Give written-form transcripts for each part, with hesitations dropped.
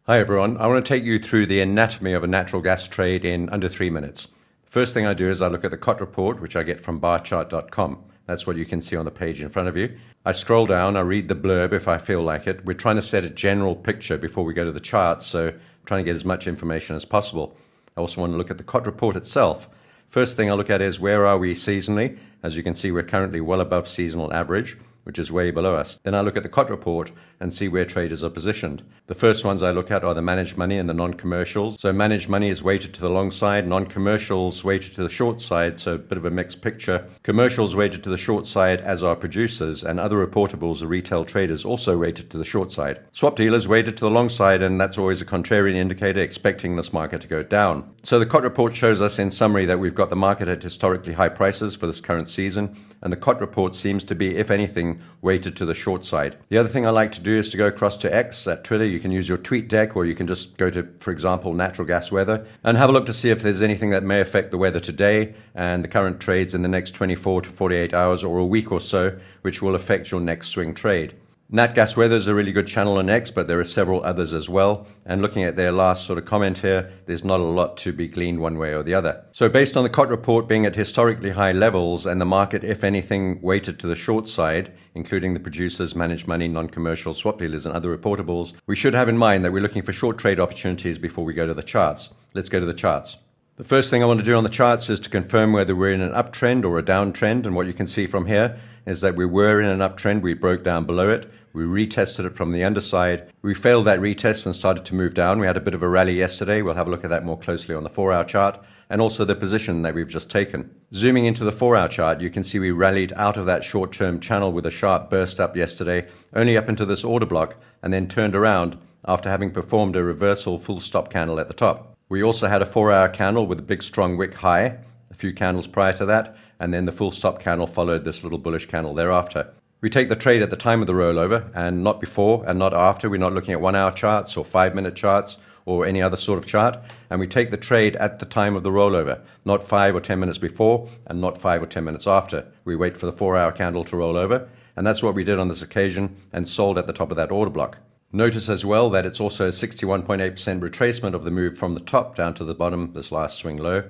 Hi everyone, I want to take you through the anatomy of a natural gas trade in under 3 minutes. First thing I do is I look at the COT report, which I get from barchart.com. That's what you can see on the page in front of you. I scroll down, I read the blurb if I feel like it. We're trying to set a general picture before we go to the charts, so I'm trying to get as much information as possible. I also want to look at the COT report itself. First thing I look at is where are we seasonally? As you can see, we're currently well above seasonal average, which is way below us. Then I look at the COT report and see where traders are positioned. The first ones I look at are the managed money and the non-commercials. So managed money is weighted to the long side, non-commercials weighted to the short side, so a bit of a mixed picture. Commercials weighted to the short side, as are producers, and other reportables or retail traders also weighted to the short side. Swap dealers weighted to the long side, and that's always a contrarian indicator, expecting this market to go down. So the COT report shows us in summary that we've got the market at historically high prices for this current season, and the COT report seems to be, if anything, weighted to the short side. The other thing I like to do is to go across to X at Twitter. You can use your tweet deck, or you can just go to, for example, natural gas weather and have a look to see if there's anything that may affect the weather today and the current trades in the next 24 to 48 hours or a week or so, which will affect your next swing trade. Nat Gas Weather is a really good channel on X, but there are several others as well. And looking at their last sort of comment here, there's not a lot to be gleaned one way or the other. So based on the COT report being at historically high levels and the market, if anything, weighted to the short side, including the producers, managed money, non-commercial, swap dealers, and other reportables, we should have in mind that we're looking for short trade opportunities before we go to the charts. Let's go to the charts. The first thing I want to do on the charts is to confirm whether we're in an uptrend or a downtrend, and what you can see from here is that we were in an uptrend. We broke down below it. We retested it from the underside. We failed that retest and started to move down. We had a bit of a rally yesterday. We'll have a look at that more closely on the 4-hour chart, and also the position that we've just taken. Zooming into the 4-hour chart, you can see we rallied out of that short-term channel with a sharp burst up yesterday, only up into this order block, and then turned around after having performed a reversal full stop candle at the top. We also had a 4-hour candle with a big strong wick high, a few candles prior to that, and then the full stop candle followed this little bullish candle thereafter. We take the trade at the time of the rollover and not before and not after. We're not looking at 1-hour charts or 5-minute charts or any other sort of chart. And we take the trade at the time of the rollover, not 5 or 10 minutes before and not 5 or 10 minutes after. We wait for the 4-hour candle to roll over. And that's what we did on this occasion and sold at the top of that order block. Notice as well that it's also a 61.8% retracement of the move from the top down to the bottom, this last swing low.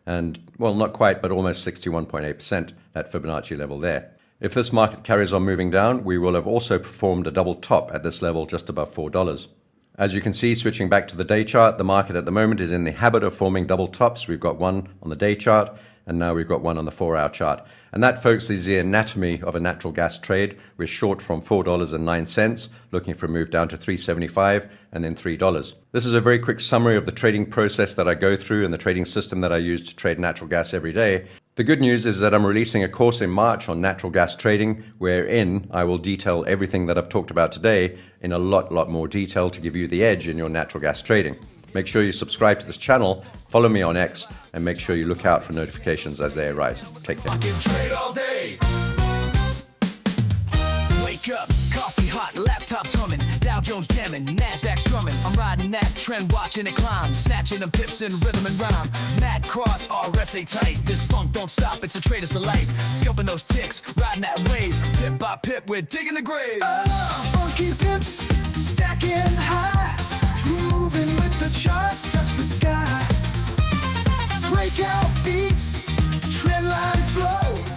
And, well, not quite, but almost 61.8%, that Fibonacci level there. If this market carries on moving down, we will have also performed a double top at this level just above $4. As you can see, switching back to the day chart, the market at the moment is in the habit of forming double tops. We've got one on the day chart, and now we've got one on the 4-hour chart. And that, folks, is the anatomy of a natural gas trade. We're short from $4.09, looking for a move down to $3.75 and then $3. This is a very quick summary of the trading process that I go through and the trading system that I use to trade natural gas every day. The good news is that I'm releasing a course in March on natural gas trading, wherein I will detail everything that I've talked about today in a lot more detail to give you the edge in your natural gas trading. Make sure you subscribe to this channel, follow me on X, and make sure you look out for notifications as they arise. Take care. I can trade all day. Wake up, coffee hot, laptops humming, Dow Jones jamming, Nasdaq strumming. I'm riding that trend, watching it climb, snatching them pips in rhythm and rhyme. Mad cross, RSA tight. This funk don't stop, it's a trader's delight. Scalping those ticks, riding that wave. Pip by pip, we're digging the grave. Funky pips, stacking high, moving with the charts, touch the sky. Breakout beats, trendline flow.